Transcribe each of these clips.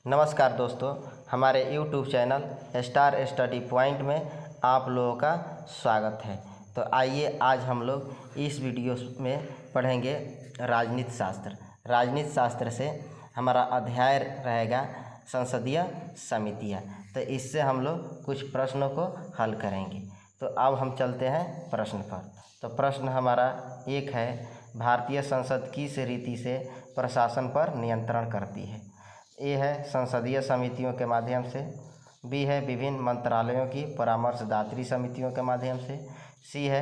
नमस्कार दोस्तों, हमारे YouTube channel star study point में आप लोगों का स्वागत है। तो आइए आज हम लोग इस वीडियो में पढ़ेंगे राजनीति शास्त्र। राजनीति शास्त्र से हमारा अध्याय रहेगा संसदीय समितियाँ। तो इससे हम लोग कुछ प्रश्नों को हल करेंगे। तो अब हम चलते हैं प्रश्न पर। तो प्रश्न हमारा एक है, भारतीय संसद किस रीति से प्रशासन पर नियंत्रण करती है? ए है संसदीय समितियों के माध्यम से, बी है विभिन्न मंत्रालयों की परामर्शदात्री समितियों के माध्यम से, सी है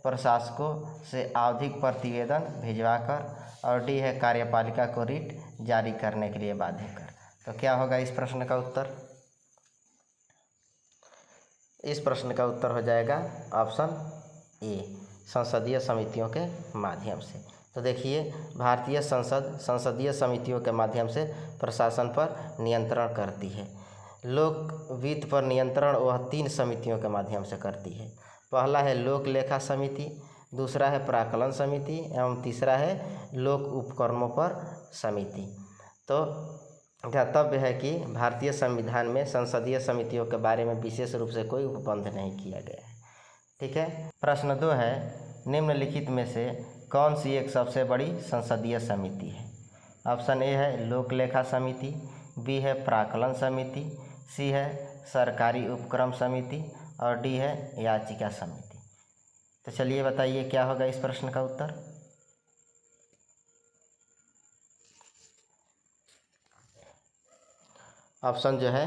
प्रशासकों से आवधिक प्रतिवेदन भिजवाकर, और डी है कार्यपालिका को रिट जारी करने के लिए बाध्य कर। तो क्या होगा इस प्रश्न का उत्तर? इस प्रश्न का उत्तर हो जाएगा ऑप्शन ए, संसदीय समितियों के माध्यम से। तो देखिए, भारतीय संसद संसदीय समितियों के माध्यम से प्रशासन पर नियंत्रण करती है। लोक वित्त पर नियंत्रण वह 3 समितियों के माध्यम से करती है। पहला है लोक लेखा समिति, दूसरा है प्राक्कलन समिति एवं तीसरा है लोक उपक्रमों पर समिति। तो ध्यातव्य है कि भारतीय संविधान में संसदीय समितियों के बारे में विशेष रूप से कोई उपबंध नहीं किया गया है। ठीक है। प्रश्न 2 है, निम्नलिखित में से कौन सी एक सबसे बड़ी संसदीय समिति है? ऑप्शन ए है लोक लेखा समिति, बी है प्राक्कलन समिति, सी है सरकारी उपक्रम समिति, और डी है याचिका समिति। तो चलिए बताइए क्या होगा इस प्रश्न का उत्तर? ऑप्शन जो है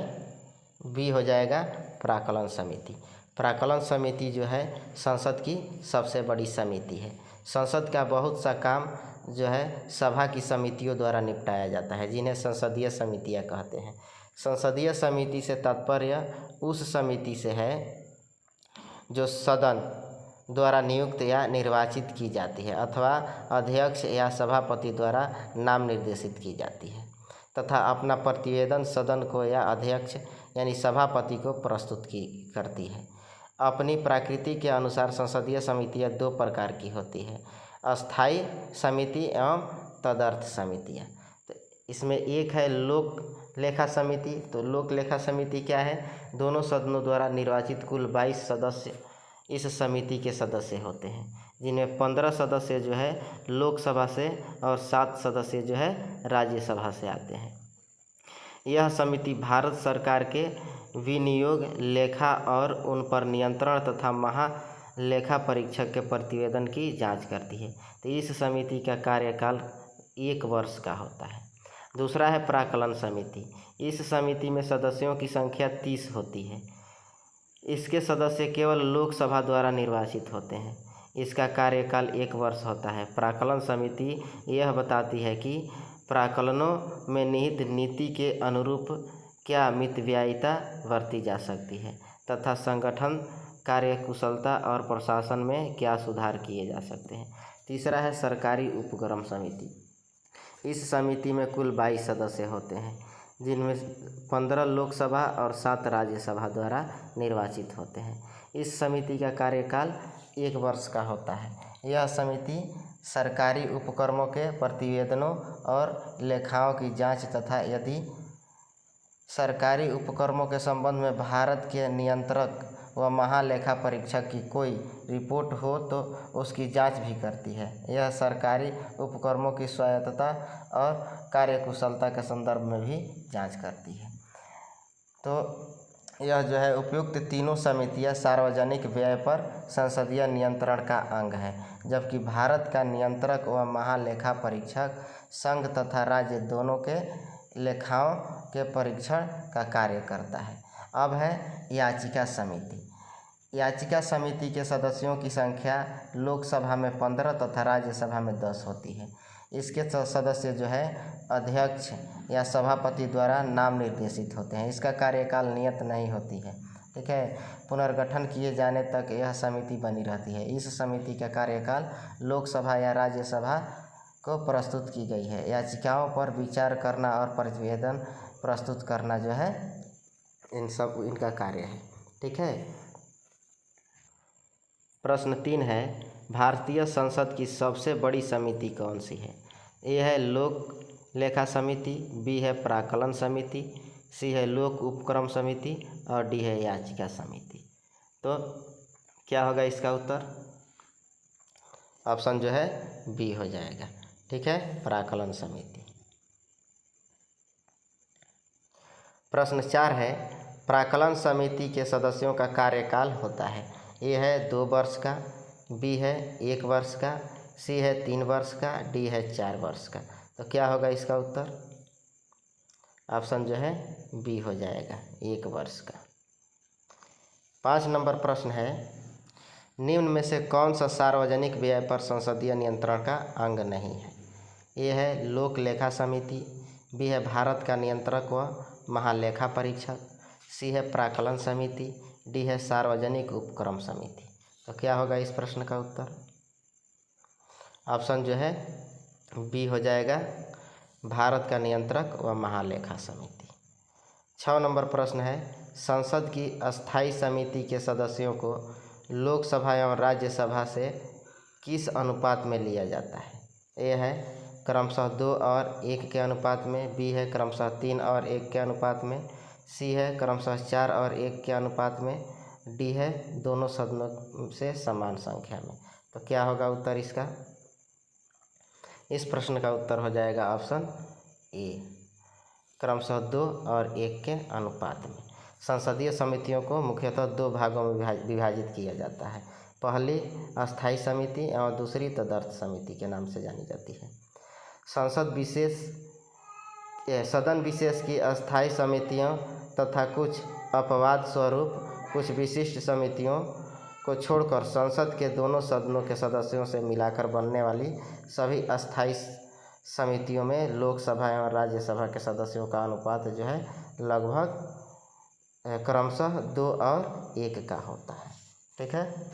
बी हो जाएगा प्राक्कलन समिति। प्राक्कलन समिति जो है संसद की सबसे बड़ी समिति है। संसद का बहुत सा काम जो है सभा की समितियों द्वारा निपटाया जाता है, जिन्हें संसदीय समितियां कहते हैं। संसदीय समिति से तात्पर्य उस समिति से है जो सदन द्वारा नियुक्त या निर्वाचित की जाती है अथवा अध्यक्ष या सभापति द्वारा नाम निर्देशित की जाती है तथा अपना प्रतिवेदन सदन को या अध्यक्ष यानी सभापति को प्रस्तुत करती है। अपनी प्रकृति के अनुसार संसदीय समितियां 2 प्रकार की होती है, अस्थायी समिति एवं तदर्थ समितियां। तो इसमें एक है लोक लेखा समिति। तो लोक लेखा समिति क्या है? दोनों सदनों द्वारा निर्वाचित कुल 22 सदस्य इस समिति के सदस्य होते हैं, जिनमें 15 सदस्य जो है लोकसभा से और 7 सदस्य जो है राज्यसभा से आते हैं। यह समिति भारत सरकार के विनियोग, लेखा और उन पर नियंत्रण तथा महालेखा परीक्षक के प्रतिवेदन की जांच करती है। तो इस समिति का कार्यकाल 1 वर्ष का होता है। दूसरा है प्राक्कलन समिति। इस समिति में सदस्यों की संख्या 30 होती है। इसके सदस्य केवल लोकसभा द्वारा निर्वाचित होते हैं। इसका कार्यकाल 1 वर्ष होता है। प्राक्कलन समिति यह बताती है कि प्राक्कलनों में निहित नीति के अनुरूप क्या मितव्ययिता बरती जा सकती है तथा संगठन कार्यकुशलता और प्रशासन में क्या सुधार किए जा सकते हैं। तीसरा है सरकारी उपक्रम समिति। इस समिति में कुल 22 सदस्य होते हैं, जिनमें 15 लोकसभा और 7 राज्यसभा द्वारा निर्वाचित होते हैं। इस समिति का कार्यकाल 1 वर्ष का होता है। यह समिति सरकारी उपक्रमों के प्रतिवेदनों और लेखाओं की जांच तथा यदि सरकारी उपक्रमों के संबंध में भारत के नियंत्रक व महालेखा परीक्षक की कोई रिपोर्ट हो तो उसकी जांच भी करती है। यह सरकारी उपक्रमों की स्वायत्तता और कार्यकुशलता के संदर्भ में भी जांच करती है। तो यह जो है उपयुक्त तीनों समितियां सार्वजनिक व्यय पर संसदीय नियंत्रण का अंग है, जबकि भारत का नियंत्रक व महालेखा परीक्षक संघ तथा राज्य दोनों के लेखाओं के परीक्षण का कार्य करता है। अब है याचिका समिति। याचिका समिति के सदस्यों की संख्या लोकसभा में 15 तथा राज्यसभा में 10 होती है। इसके सदस्य जो है अध्यक्ष या सभापति द्वारा नाम निर्देशित होते हैं। इसका कार्यकाल नियत नहीं होती है। ठीक है। पुनर्गठन किए जाने तक यह समिति बनी रहती है। इस समिति का कार्यकाल लोकसभा या राज्यसभा को प्रस्तुत की गई है। याचिकाओं पर विचार करना और प्रतिवेदन प्रस्तुत करना जो है इनका कार्य है। ठीक है। प्रश्न 3 है, भारतीय संसद की सबसे बड़ी समिति कौन सी है? ये है लोक लेखा समिति, बी है प्राकलन समिति, सी है लोक उपक्रम समिति और डी है याचिका समिति। तो क्या होगा इसका उत्तर? ऑप्शन जो है बी हो जाएगा। ठीक है, प्राकलन समिति। प्रश्न 4 है, प्राकलन समिति के सदस्यों का कार्यकाल होता है। ए है 2 वर्ष का, बी है 1 वर्ष का, सी है 3 वर्ष का, डी है 4 वर्ष का। तो क्या होगा इसका उत्तर? ऑप्शन जो है बी हो जाएगा, 1 वर्ष का। 5 नंबर प्रश्न है, निम्न में से कौन सा सार्वजनिक व्यय पर संसदीय नियंत्रण का अंग नहीं है? ए है लोक लेखा समिति, बी है भारत का नियंत्रक व महालेखा परीक्षक, सी है प्राकलन समिति, डी है सार्वजनिक उपक्रम समिति। तो क्या होगा इस प्रश्न का उत्तर? ऑप्शन जो है बी हो जाएगा, भारत का नियंत्रक व महालेखा समिति। 6 नंबर प्रश्न है, संसद की अस्थायी समिति के सदस्यों को लोकसभा एवं राज्यसभा से किस अनुपात में लिया जाता है? ए है क्रमशः 2 और 1 के अनुपात में, बी है क्रमशः 3 और 1 के अनुपात में, सी है क्रमशः 4 और 1 के अनुपात में, डी है दोनों सदनों से समान संख्या में। तो क्या होगा उत्तर इसका? इस प्रश्न का उत्तर हो जाएगा ऑप्शन ए, क्रमशः 2 और 1 के अनुपात में। संसदीय समितियों को मुख्यतः 2 भागों में विभाजित किया जाता है। पहली अस्थायी समिति और दूसरी तदर्थ समिति के नाम से जानी जाती है। सदन विशेष की अस्थायी समितियों तथा कुछ अपवाद स्वरूप कुछ विशिष्ट समितियों को छोड़कर संसद के दोनों सदनों के सदस्यों से मिलाकर बनने वाली सभी अस्थायी समितियों में लोकसभा एवं राज्यसभा के सदस्यों का अनुपात जो है लगभग क्रमशः 2 और 1 का होता है। ठीक है।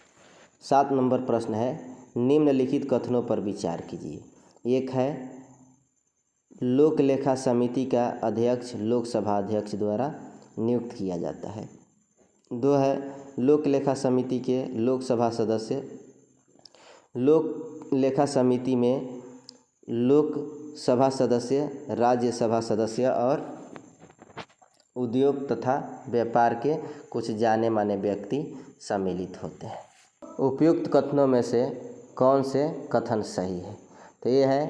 7 नंबर प्रश्न है, निम्नलिखित कथनों पर विचार कीजिए। 1 है लोक लेखा समिति का अध्यक्ष लोकसभा अध्यक्ष द्वारा नियुक्त किया जाता है। 2 है लोक लेखा समिति के लोकसभा सदस्य लोक लेखा समिति में लोकसभा सदस्य, राज्यसभा सदस्य और उद्योग तथा व्यापार के कुछ जाने माने व्यक्ति सम्मिलित होते हैं। उपयुक्त कथनों में से कौन से कथन सही है? तो ये है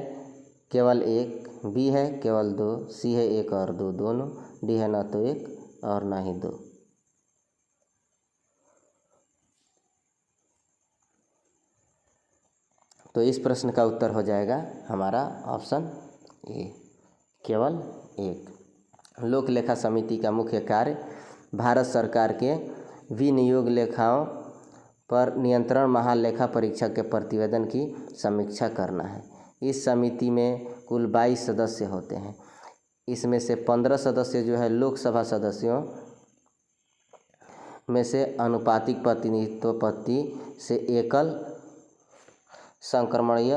केवल 1, बी है केवल 2, सी है 1 और 2 दोनों, डी है ना तो 1 और ना ही 2। तो इस प्रश्न का उत्तर हो जाएगा हमारा ऑप्शन ए, केवल 1। लोक लेखा समिति का मुख्य कार्य भारत सरकार के विनियोग लेखाओं पर नियंत्रण महालेखा परीक्षक के प्रतिवेदन की समीक्षा करना है। इस समिति में कुल 22 सदस्य होते हैं। इसमें से 15 सदस्य जो है लोकसभा सदस्यों में से अनुपातिक प्रतिनिधित्व पद्धति से एकल संक्रमणीय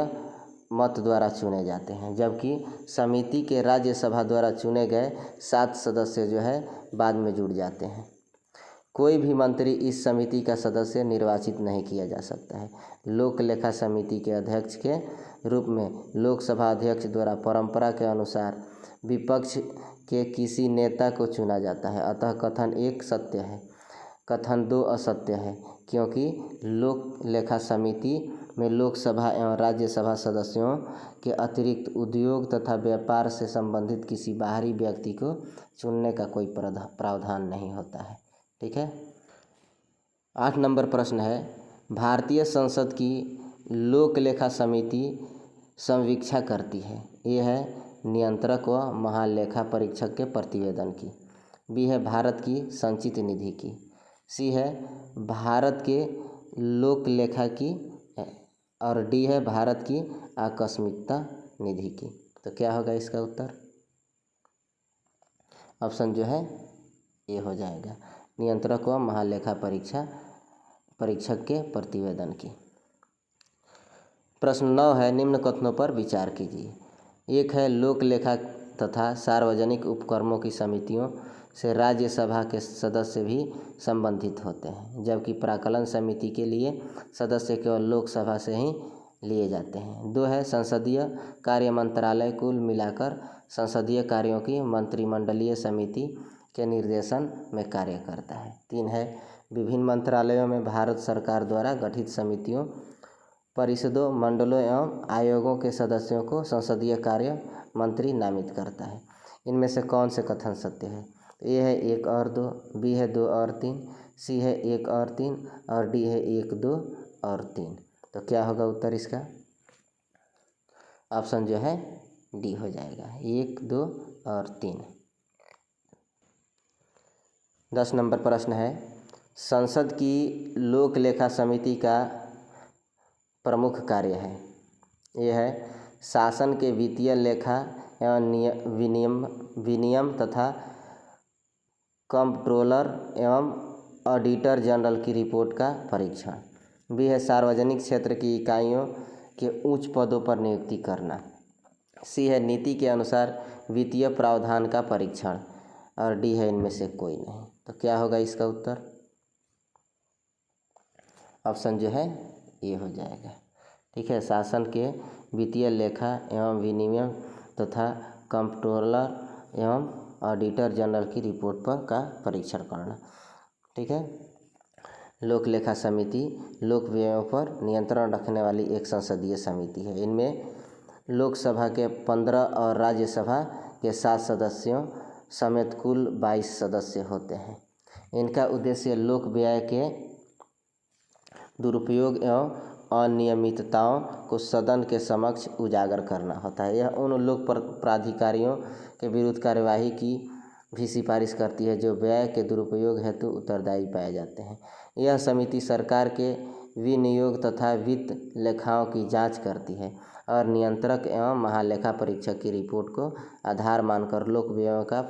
मत द्वारा चुने जाते हैं, जबकि समिति के राज्यसभा द्वारा चुने गए 7 सदस्य जो है बाद में जुड़ जाते हैं। कोई भी मंत्री इस समिति का सदस्य निर्वाचित नहीं किया जा सकता है। लोक लेखा समिति के अध्यक्ष के रूप में लोकसभा अध्यक्ष द्वारा परंपरा के अनुसार विपक्ष के किसी नेता को चुना जाता है। अतः कथन 1 सत्य है, कथन 2 असत्य है, क्योंकि लोक लेखा समिति में लोकसभा एवं राज्यसभा सदस्यों के अतिरिक्त उद्योग तथा व्यापार से संबंधित किसी बाहरी व्यक्ति को चुनने का कोई प्रावधान नहीं होता है। ठीक है। 8 नंबर प्रश्न है, भारतीय संसद की लोक लेखा समिति संवीक्षा करती है। ये है नियंत्रक व महालेखा परीक्षक के प्रतिवेदन की, बी है भारत की संचित निधि की, सी है भारत के लोक लेखा की और डी है भारत की आकस्मिकता निधि की। तो क्या होगा इसका उत्तर? ऑप्शन जो है ये हो जाएगा, नियंत्रक व महालेखा परीक्षक के प्रतिवेदन की। प्रश्न 9 है, निम्न कथनों पर विचार कीजिए। 1 है लोक लेखा तथा सार्वजनिक उपक्रमों की समितियों से राज्यसभा के सदस्य भी संबंधित होते हैं, जबकि प्राकलन समिति के लिए सदस्य केवल लोकसभा से ही लिए जाते हैं। 2 है संसदीय कार्य मंत्रालय कुल मिलाकर संसदीय कार्यों की मंत्रिमंडलीय समिति के निर्देशन में कार्य करता है। 3 है विभिन्न मंत्रालयों में भारत सरकार द्वारा गठित समितियों, परिषदों, मंडलों एवं आयोगों के सदस्यों को संसदीय कार्य मंत्री नामित करता है। इनमें से कौन से कथन सत्य है? ए है 1 और 2, बी है 2 और 3, सी है 1 और 3 और डी है 1, 2 और 3। तो क्या होगा उत्तर इसका? ऑप्शन जो है डी हो जाएगा, 1, 2 और 3। 10 नंबर प्रश्न है, संसद की लोक लेखा समिति का प्रमुख कार्य है। ये है शासन के वित्तीय लेखा एवं विनियम तथा कंप्ट्रोलर एवं ऑडिटर जनरल की रिपोर्ट का परीक्षण। बी है सार्वजनिक क्षेत्र की इकाइयों के उच्च पदों पर नियुक्ति करना। सी है नीति के अनुसार वित्तीय प्रावधान का परीक्षण और डी है इनमें से कोई नहीं। तो क्या होगा इसका उत्तर? ऑप्शन जो है ये हो जाएगा। ठीक है, शासन के वित्तीय लेखा एवं विनियम तथा कंप्ट्रोलर एवं ऑडिटर जनरल की रिपोर्ट पर का परीक्षण करना। ठीक है, लोक लेखा समिति लोक व्ययों पर नियंत्रण रखने वाली एक संसदीय समिति है। इनमें लोकसभा के 15 और राज्यसभा के 7 सदस्यों समेत कुल 22 सदस्य होते हैं। इनका उद्देश्य लोक व्यय के दुरुपयोग एवं अनियमितताओं को सदन के समक्ष उजागर करना होता है। यह उन लोक प्राधिकारियों के विरुद्ध कार्यवाही की भी सिफारिश करती है जो व्यय के दुरुपयोग हेतु उत्तरदायी पाए जाते हैं। यह समिति सरकार के विनियोग तथा वित्त लेखाओं की जांच करती है और नियंत्रक एवं महालेखा परीक्षक की रिपोर्ट को आधार मानकर लोक व्ययों का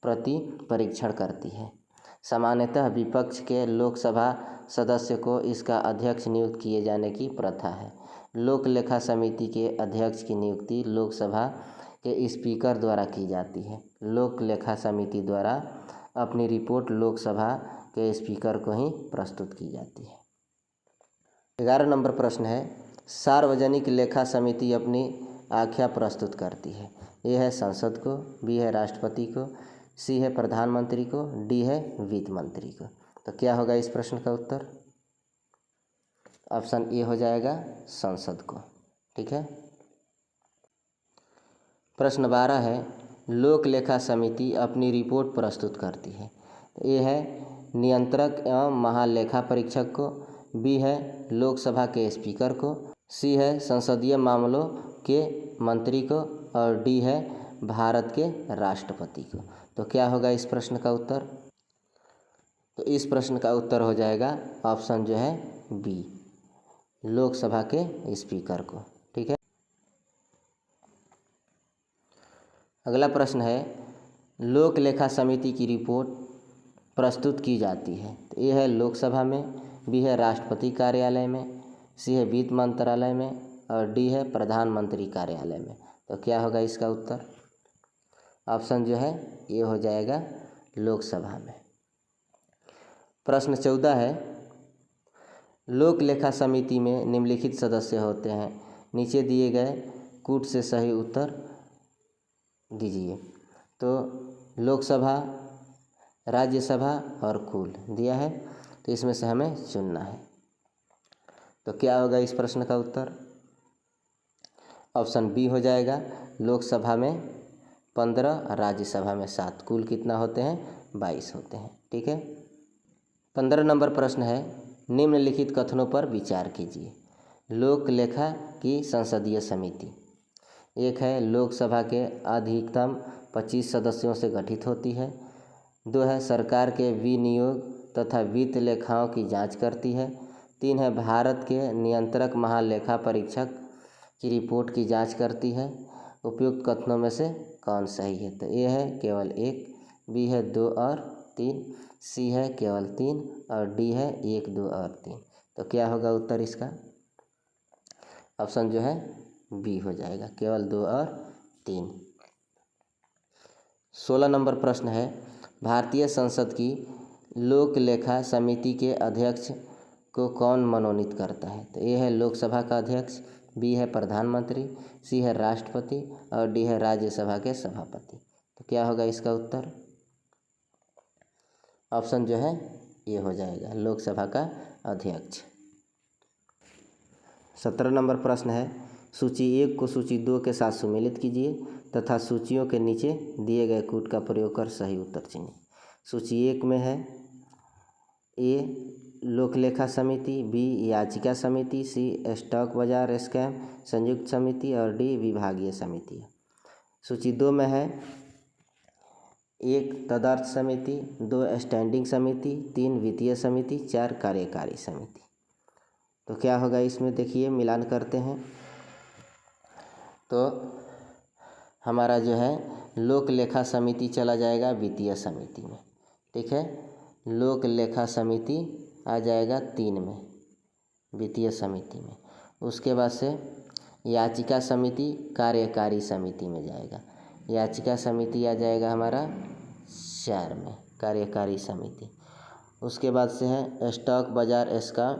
प्रति परीक्षण करती है। सामान्यतः विपक्ष के लोकसभा सदस्य को इसका अध्यक्ष नियुक्त किए जाने की प्रथा है। लोक लेखा समिति के अध्यक्ष की नियुक्ति लोकसभा के स्पीकर द्वारा की जाती है। लोक लेखा समिति द्वारा अपनी रिपोर्ट लोकसभा के स्पीकर को ही प्रस्तुत की जाती है। 11 नंबर प्रश्न है, सार्वजनिक लेखा समिति अपनी आख्या प्रस्तुत करती है। ए है संसद को, बी है राष्ट्रपति को, सी है प्रधानमंत्री को, डी है वित्त मंत्री को। तो क्या होगा इस प्रश्न का उत्तर? ऑप्शन ए हो जाएगा संसद को। ठीक है, प्रश्न 12 है, लोक लेखा समिति अपनी रिपोर्ट प्रस्तुत करती है। ए है नियंत्रक एवं महालेखा परीक्षक को, बी है लोकसभा के स्पीकर को, सी है संसदीय मामलों के मंत्री को और डी है भारत के राष्ट्रपति को। तो क्या होगा इस प्रश्न का उत्तर? तो इस प्रश्न का उत्तर हो जाएगा ऑप्शन जो है बी, लोकसभा के स्पीकर को। ठीक है, अगला प्रश्न है, लोक लेखा समिति की रिपोर्ट प्रस्तुत की जाती है। तो ये है लोकसभा में, बी है राष्ट्रपति कार्यालय में, सी है वित्त मंत्रालय में और डी है प्रधानमंत्री कार्यालय में। तो क्या होगा इसका उत्तर? ऑप्शन जो है ये हो जाएगा लोकसभा में। प्रश्न 14 है, लोक लेखा समिति में निम्नलिखित सदस्य होते हैं। नीचे दिए गए कूट से सही उत्तर दीजिए। तो लोकसभा, राज्यसभा और कुल दिया है, तो इसमें से हमें चुनना है। तो क्या होगा इस प्रश्न का उत्तर? ऑप्शन बी हो जाएगा, लोकसभा में 15, राज्यसभा में 7, कुल कितना होते हैं? 22 होते हैं। ठीक है, 15 नंबर प्रश्न है, निम्नलिखित कथनों पर विचार कीजिए। लोक लेखा की संसदीय समिति, एक है लोकसभा के अधिकतम 25 सदस्यों से गठित होती है। 2 है सरकार के विनियोग तथा वित्त लेखाओं की जांच करती है। 3 है भारत के नियंत्रक महालेखा परीक्षक की रिपोर्ट की जांच करती है। उपयुक्त कथनों में से कौन सही है? तो ए है केवल 1, बी है 2 और 3, सी है केवल 3 और डी है 1, 2 और 3। तो क्या होगा उत्तर इसका? ऑप्शन जो है बी हो जाएगा, केवल 2 और 3। 16 नंबर प्रश्न है, भारतीय संसद की लोक लेखा समिति के अध्यक्ष को कौन मनोनीत करता है? तो ये है लोकसभा का अध्यक्ष, बी है प्रधानमंत्री, सी है राष्ट्रपति और डी है राज्यसभा के सभापति। तो क्या होगा इसका उत्तर? ऑप्शन जो है ये हो जाएगा, लोकसभा का अध्यक्ष। 17 नंबर प्रश्न है, सूची 1 को सूची 2 के साथ सुमेलित कीजिए तथा सूचियों के नीचे दिए गए कूट का प्रयोग कर सही उत्तर चुनिए। सूची 1 में है ए लोकलेखा समिति, बी याचिका समिति, सी स्टॉक बाजार स्कैम संयुक्त समिति और डी विभागीय समिति। सूची 2 में है 1 तदर्थ समिति, 2 स्टैंडिंग समिति, 3 वित्तीय समिति, 4 कार्यकारी समिति। तो क्या होगा इसमें, देखिए मिलान करते हैं तो हमारा जो है लोक लेखा समिति चला जाएगा वित्तीय समिति में, ठीक है। लोक लेखा समिति आ जाएगा 3 में वित्तीय समिति में। उसके बाद से याचिका समिति कार्यकारी समिति में जाएगा। याचिका समिति आ जाएगा हमारा 4 में कार्यकारी समिति। उसके बाद से है स्टॉक बाजार इसका,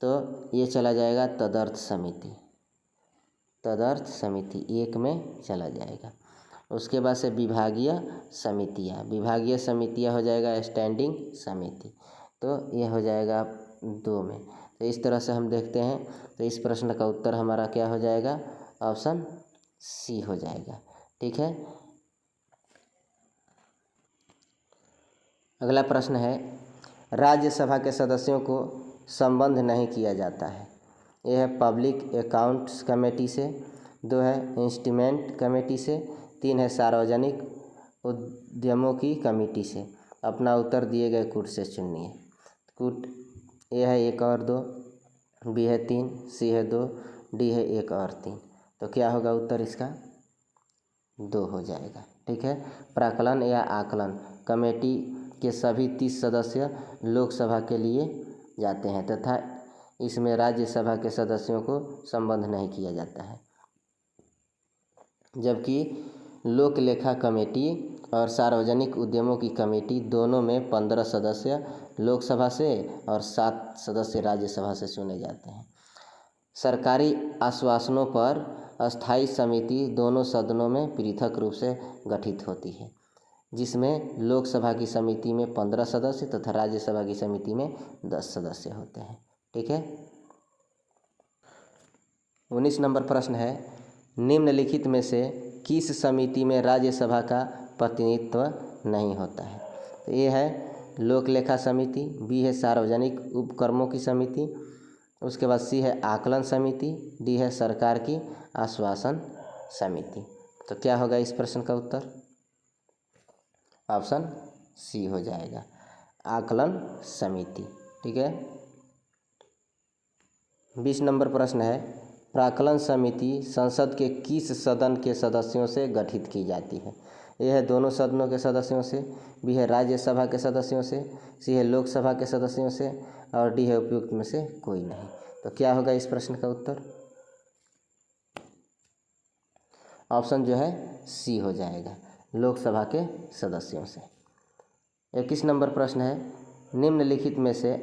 तो ये चला जाएगा तदर्थ समिति, तदर्थ समिति 1 में चला जाएगा। उसके बाद से विभागीय समितियाँ, विभागीय समितियाँ हो जाएगा स्टैंडिंग समिति, तो ये हो जाएगा 2 में। तो इस तरह से हम देखते हैं, तो इस प्रश्न का उत्तर हमारा क्या हो जाएगा, ऑप्शन सी हो जाएगा, ठीक है। अगला प्रश्न है, राज्यसभा के सदस्यों को संबद्ध नहीं किया जाता है। यह है पब्लिक अकाउंट्स कमेटी से, 2 है इंस्ट्रूमेंट कमेटी से, 3 है सार्वजनिक उद्यमों की कमेटी से। अपना उत्तर दिए गए कूट से चुनिए। कूट ए है 1 और 2, बी है 3, सी है 2, डी है 1 और 3। तो क्या होगा उत्तर इसका, 2 हो जाएगा, ठीक है। प्राक्कलन या आकलन कमेटी के सभी 30 सदस्य लोकसभा के लिए जाते हैं तथा इसमें राज्यसभा के सदस्यों को संबद्ध नहीं किया जाता है। जबकि लोक लेखा कमेटी और सार्वजनिक उद्यमों की कमेटी दोनों में 15 सदस्य लोकसभा से और 7 सदस्य राज्यसभा से चुने जाते हैं। सरकारी आश्वासनों पर अस्थायी समिति दोनों सदनों में पृथक रूप से गठित होती है, जिसमें लोकसभा की समिति में 15 सदस्य तथा राज्यसभा की समिति में 10 सदस्य होते हैं, ठीक है। 19 नंबर प्रश्न है, निम्नलिखित में से किस समिति में राज्यसभा का प्रतिनिधित्व नहीं होता है। तो ये है लोक लेखा समिति, बी है सार्वजनिक उपक्रमों की समिति, उसके बाद सी है आकलन समिति, डी है सरकार की आश्वासन समिति। तो क्या होगा इस प्रश्न का उत्तर, ऑप्शन सी हो जाएगा, आकलन समिति, ठीक है। 20 नंबर प्रश्न है, प्राक्कलन समिति संसद के किस सदन के सदस्यों से गठित की जाती है। यह है दोनों सदनों के सदस्यों से, बी है राज्यसभा के सदस्यों से, सी है लोकसभा के सदस्यों से और डी है उपयुक्त में से कोई नहीं। तो क्या होगा इस प्रश्न का उत्तर, ऑप्शन जो है सी हो जाएगा, लोकसभा के सदस्यों से। 21 नंबर प्रश्न है, निम्नलिखित में से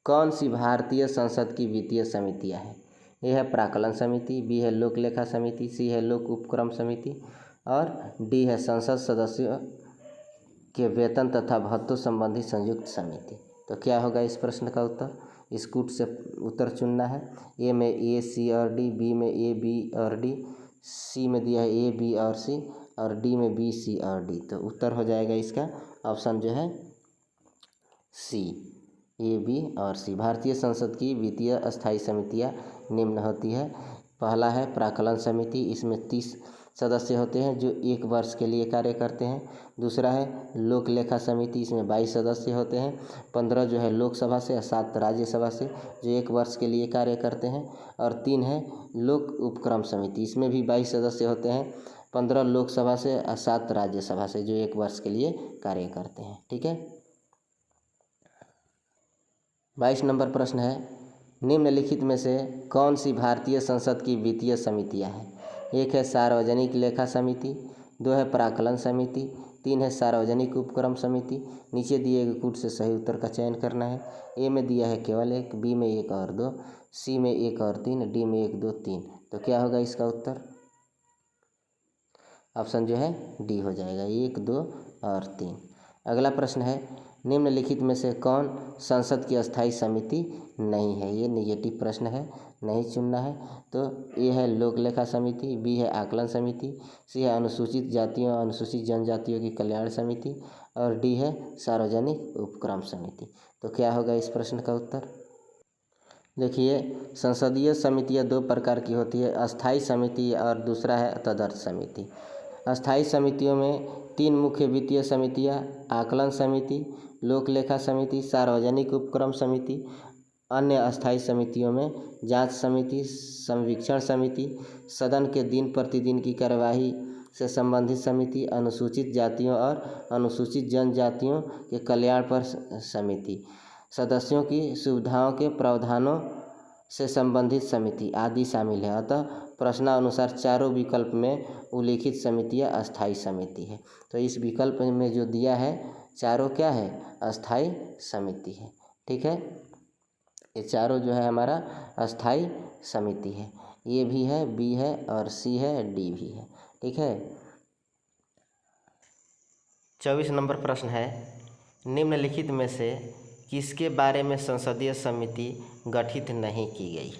कौन सी भारतीय संसद की वित्तीय समितियां हैं। यह है प्राक्कलन समिति, बी है लोक लेखा समिति, सी है लोक उपक्रम समिति और डी है संसद सदस्यों के वेतन तथा भत्तों संबंधी संयुक्त समिति। तो क्या होगा इस प्रश्न का उत्तर, इस कूट से उत्तर चुनना है। ए में ए, सी और डी, बी में ए, बी और डी, सी में दिया है ए, बी और सी और डी में बी, सी और डी। तो उत्तर हो जाएगा इसका ऑप्शन जो है सी, ए, बी और सी। भारतीय संसद की वित्तीय अस्थायी समितियां निम्न होती है। पहला है प्राक्कलन समिति, इसमें 30 सदस्य होते हैं जो 1 वर्ष के लिए कार्य करते हैं। दूसरा है लोक लेखा समिति, इसमें 22 सदस्य होते हैं, 15 जो है लोकसभा से और 7 राज्यसभा से जो 1 वर्ष के लिए कार्य करते हैं। और 3 है लोक उपक्रम समिति, इसमें भी 22 सदस्य होते हैं, 15 लोकसभा से और 7 राज्यसभा से जो 1 वर्ष के लिए कार्य करते हैं, ठीक है। 22 नंबर प्रश्न है, निम्नलिखित में से कौन सी भारतीय संसद की वित्तीय समितियां हैं। 1 है सार्वजनिक लेखा समिति, 2 है प्राक्कलन समिति, 3 है सार्वजनिक उपक्रम समिति। नीचे दिए गए कूट से सही उत्तर का चयन करना है। ए में दिया है केवल 1, बी में 1 और 2, सी में 1 और 3, डी में 1 2 3। तो क्या होगा इसका उत्तर? ऑप्शन जो है डी हो जाएगा, 1 2 और 3। अगला प्रश्न है, निम्नलिखित में से कौन संसद की अस्थायी समिति नहीं है? ये निगेटिव प्रश्न है, नहीं चुनना है। तो ए है लोक लेखा समिति, बी है आकलन समिति, सी है अनुसूचित जातियों अनुसूचित जनजातियों की कल्याण समिति और डी है सार्वजनिक उपक्रम समिति। तो क्या होगा इस प्रश्न का उत्तर? देखिए, संसदीय समितियाँ 2 प्रकार की होती है, अस्थायी समिति और दूसरा है तदर्थ समिति। अस्थायी समितियों में 3 मुख्य वित्तीय समितियाँ, आकलन समिति, लोक लेखा समिति, सार्वजनिक उपक्रम समिति। अन्य अस्थायी समितियों में जांच समिति, संवीक्षण समिति, सदन के दिन प्रतिदिन की कार्यवाही से संबंधित समिति, अनुसूचित जातियों और अनुसूचित जनजातियों के कल्याण पर समिति, सदस्यों की सुविधाओं के प्रावधानों से संबंधित समिति आदि शामिल है। अतः प्रश्नानुसार चारों विकल्प में उल्लिखित समितियाँ अस्थायी समिति है। तो इस विकल्प में जो दिया है चारों क्या है? अस्थायी समिति है। ठीक है, ये चारों जो है हमारा अस्थायी समिति है। ए भी है, बी है और सी है, डी भी है। ठीक है। 24 नंबर प्रश्न है, निम्नलिखित में से किसके बारे में संसदीय समिति गठित नहीं की गई?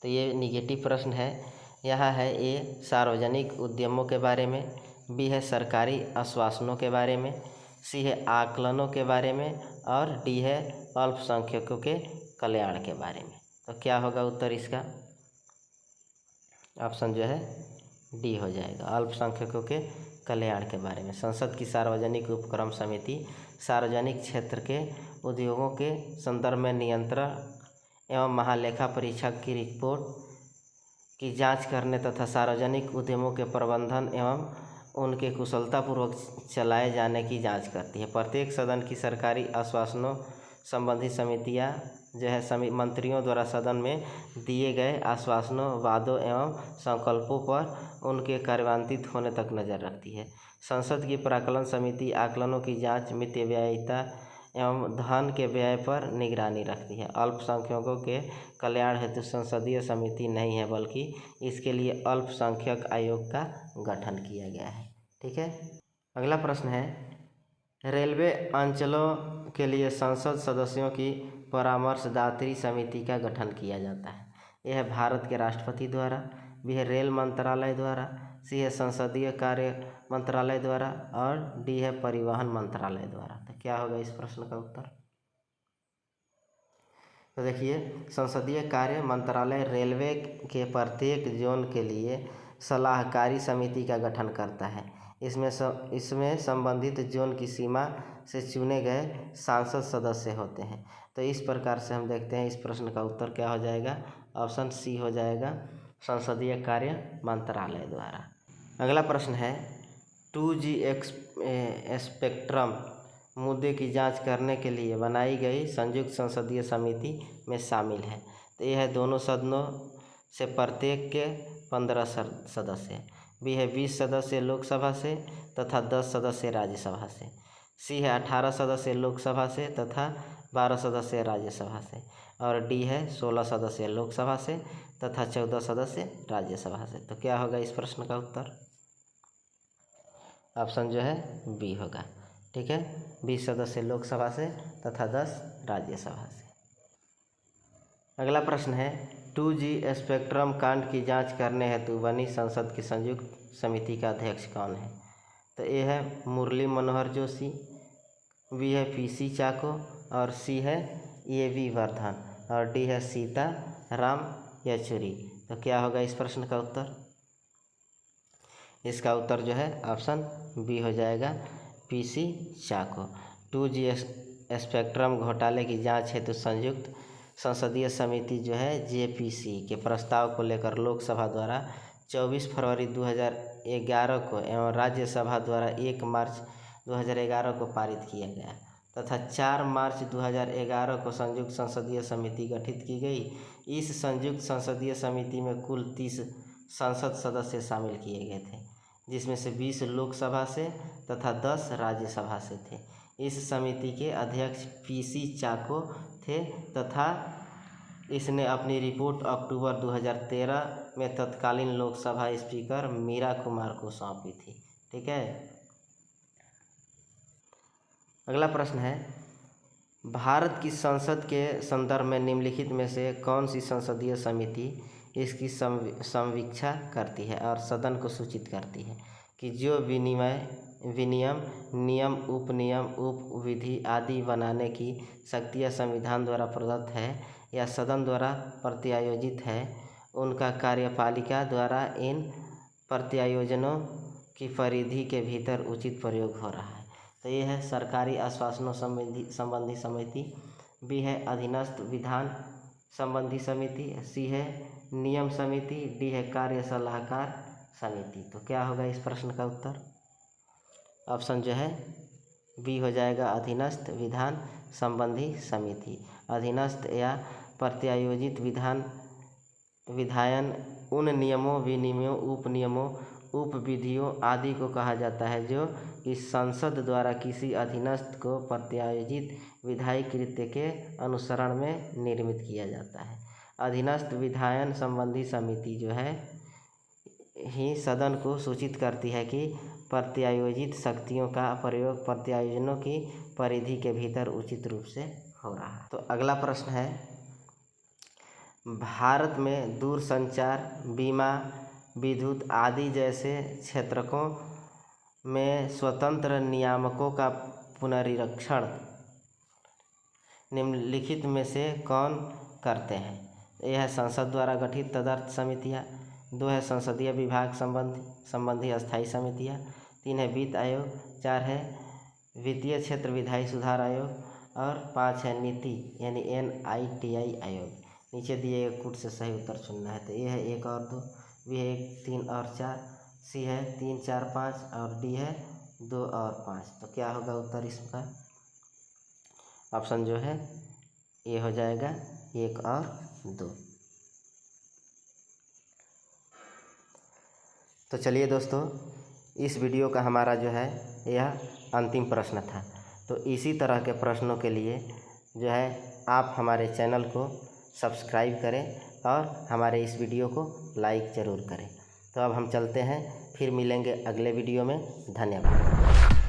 तो ये निगेटिव प्रश्न है। यहाँ है ए सार्वजनिक उद्यमों के बारे में, बी है सरकारी आश्वासनों के बारे में, सी है आकलनों के बारे में और डी है अल्पसंख्यकों के कल्याण के बारे में। तो क्या होगा उत्तर इसका? ऑप्शन जो है डी हो जाएगा, अल्पसंख्यकों के कल्याण के बारे में। संसद की सार्वजनिक उपक्रम समिति सार्वजनिक क्षेत्र के उद्योगों के संदर्भ में नियंत्रण एवं महालेखा परीक्षक की रिपोर्ट की जांच करने तथा सार्वजनिक उद्यमों के प्रबंधन एवं उनके कुशलतापूर्वक चलाए जाने की जांच करती है। प्रत्येक सदन की सरकारी आश्वासनों संबंधी समितियां जो है मंत्रियों द्वारा सदन में दिए गए आश्वासनों, वादों एवं संकल्पों पर उनके कार्यान्वित होने तक नज़र रखती है। संसद की प्राक्कलन समिति आकलनों की जांच, मितव्ययिता एवं धन के व्यय पर निगरानी रखती है। अल्पसंख्यकों के कल्याण हेतु संसदीय समिति नहीं है, बल्कि इसके लिए अल्पसंख्यक आयोग का गठन किया गया है। ठीक है। अगला प्रश्न है, रेलवे अंचलों के लिए संसद सदस्यों की परामर्शदात्री समिति का गठन किया जाता है। यह है भारत के राष्ट्रपति द्वारा, बी है रेल मंत्रालय द्वारा, सी है संसदीय कार्य मंत्रालय द्वारा और डी है परिवहन मंत्रालय द्वारा। तो क्या होगा इस प्रश्न का उत्तर? तो देखिए, संसदीय कार्य मंत्रालय रेलवे के प्रत्येक जोन के लिए सलाहकारी समिति का गठन करता है। इसमें संबंधित जोन की सीमा से चुने गए सांसद सदस्य होते हैं। तो इस प्रकार से हम देखते हैं इस प्रश्न का उत्तर क्या हो जाएगा? ऑप्शन सी हो जाएगा, संसदीय कार्य मंत्रालय द्वारा। अगला प्रश्न है, 2G स्पेक्ट्रम मुद्दे की जांच करने के लिए बनाई गई संयुक्त संसदीय समिति में शामिल है। तो यह है दोनों सदनों से प्रत्येक के 15 सदस्य, बी है 20 सदस्य लोकसभा से तथा 10 सदस्य राज्यसभा से, सी है 18 सदस्य लोकसभा से तथा 12 सदस्य राज्यसभा से और डी है 16 सदस्य लोकसभा से तथा 14 सदस्य राज्यसभा से। तो क्या होगा इस प्रश्न का उत्तर? ऑप्शन जो है बी होगा। ठीक है, 20 सदस्य लोकसभा से तथा 10 राज्यसभा से। अगला प्रश्न है, 2G स्पेक्ट्रम कांड की जांच करने हेतु बनी संसद की संयुक्त समिति का अध्यक्ष कौन है? तो ए है मुरली मनोहर जोशी, बी है PC चाको और सी है AV वर्धन और डी है सीता राम येचुरी। तो क्या होगा इस प्रश्न का उत्तर? इसका उत्तर जो है ऑप्शन बी हो जाएगा, PC चाको। 2G स्पेक्ट्रम घोटाले की जांच हेतु संयुक्त संसदीय समिति जो है JPC के प्रस्ताव को लेकर लोकसभा द्वारा 24 फरवरी 2011 को एवं राज्यसभा द्वारा 1 मार्च 2011 को पारित किया गया तथा 4 मार्च 2011 को संयुक्त संसदीय समिति गठित की गई। इस संयुक्त संसदीय समिति में कुल 30 संसद सदस्य शामिल किए गए थे। जिसमें से 20 लोकसभा से तथा 10 राज्यसभा से थे। इस समिति के अध्यक्ष PC चाको थे तथा इसने अपनी रिपोर्ट अक्टूबर 2013 में तत्कालीन लोकसभा स्पीकर मीरा कुमार को सौंपी थी। ठीक है। अगला प्रश्न है, भारत की संसद के संदर्भ में निम्नलिखित में से कौन सी संसदीय समिति इसकी समीक्षा करती है और सदन को सूचित करती है कि जो विनियम, नियम, उपनियम, उपविधि आदि बनाने की शक्तियाँ संविधान द्वारा प्रदत्त है या सदन द्वारा प्रत्यायोजित है, उनका कार्यपालिका द्वारा इन प्रत्यायोजनों की परिधि के भीतर उचित प्रयोग हो रहा है। तो ये है सरकारी आश्वासनों संबंधी समिति। बी है अधीनस्थ विधान संबंधी समिति। सी है नियम समिति। डी है कार्य सलाहकार समिति। तो क्या होगा इस प्रश्न का उत्तर? ऑप्शन जो है बी हो जाएगा, अधीनस्थ विधान संबंधी समिति। अधीनस्थ या प्रत्यायोजित विधायन उन नियमों, विनियमों, उपनियमों, उपविधियों आदि को कहा जाता है जो इस संसद द्वारा किसी अधीनस्थ को प्रत्यायोजित विधायी कृत्य के अनुसरण में निर्मित किया जाता है। अधीनस्थ विधायन संबंधी समिति जो है ही सदन को सूचित करती है कि प्रत्यायोजित शक्तियों का प्रयोग प्रत्यायोजनों की परिधि के भीतर उचित रूप से हो रहा है। तो अगला प्रश्न है, भारत में दूरसंचार, बीमा, विद्युत आदि जैसे क्षेत्रों में स्वतंत्र नियामकों का पुनरीक्षण निम्नलिखित में से कौन करते हैं? यह है संसद द्वारा गठित तदर्थ समितियाँ। 2 है संसदीय विभाग संबंधी अस्थायी समितियाँ। 3 है वित्त आयोग। 4 है वित्तीय क्षेत्र विधायी सुधार आयोग और 5 है नीति यानी NITI आयोग। नीचे दिए गए कूट से सही उत्तर चुनना है। तो ये है 1 और 2, बी है 1, 3 और 4, सी है 3, 4, 5 और डी है 2 और 5। तो क्या होगा उत्तर इसका? ऑप्शन जो है ये हो जाएगा 1 और 2। तो चलिए दोस्तों, इस वीडियो का हमारा जो है यह अंतिम प्रश्न था। तो इसी तरह के प्रश्नों के लिए जो है आप हमारे चैनल को सब्सक्राइब करें और हमारे इस वीडियो को लाइक ज़रूर करें। तो अब हम चलते हैं, फिर मिलेंगे अगले वीडियो में। धन्यवाद।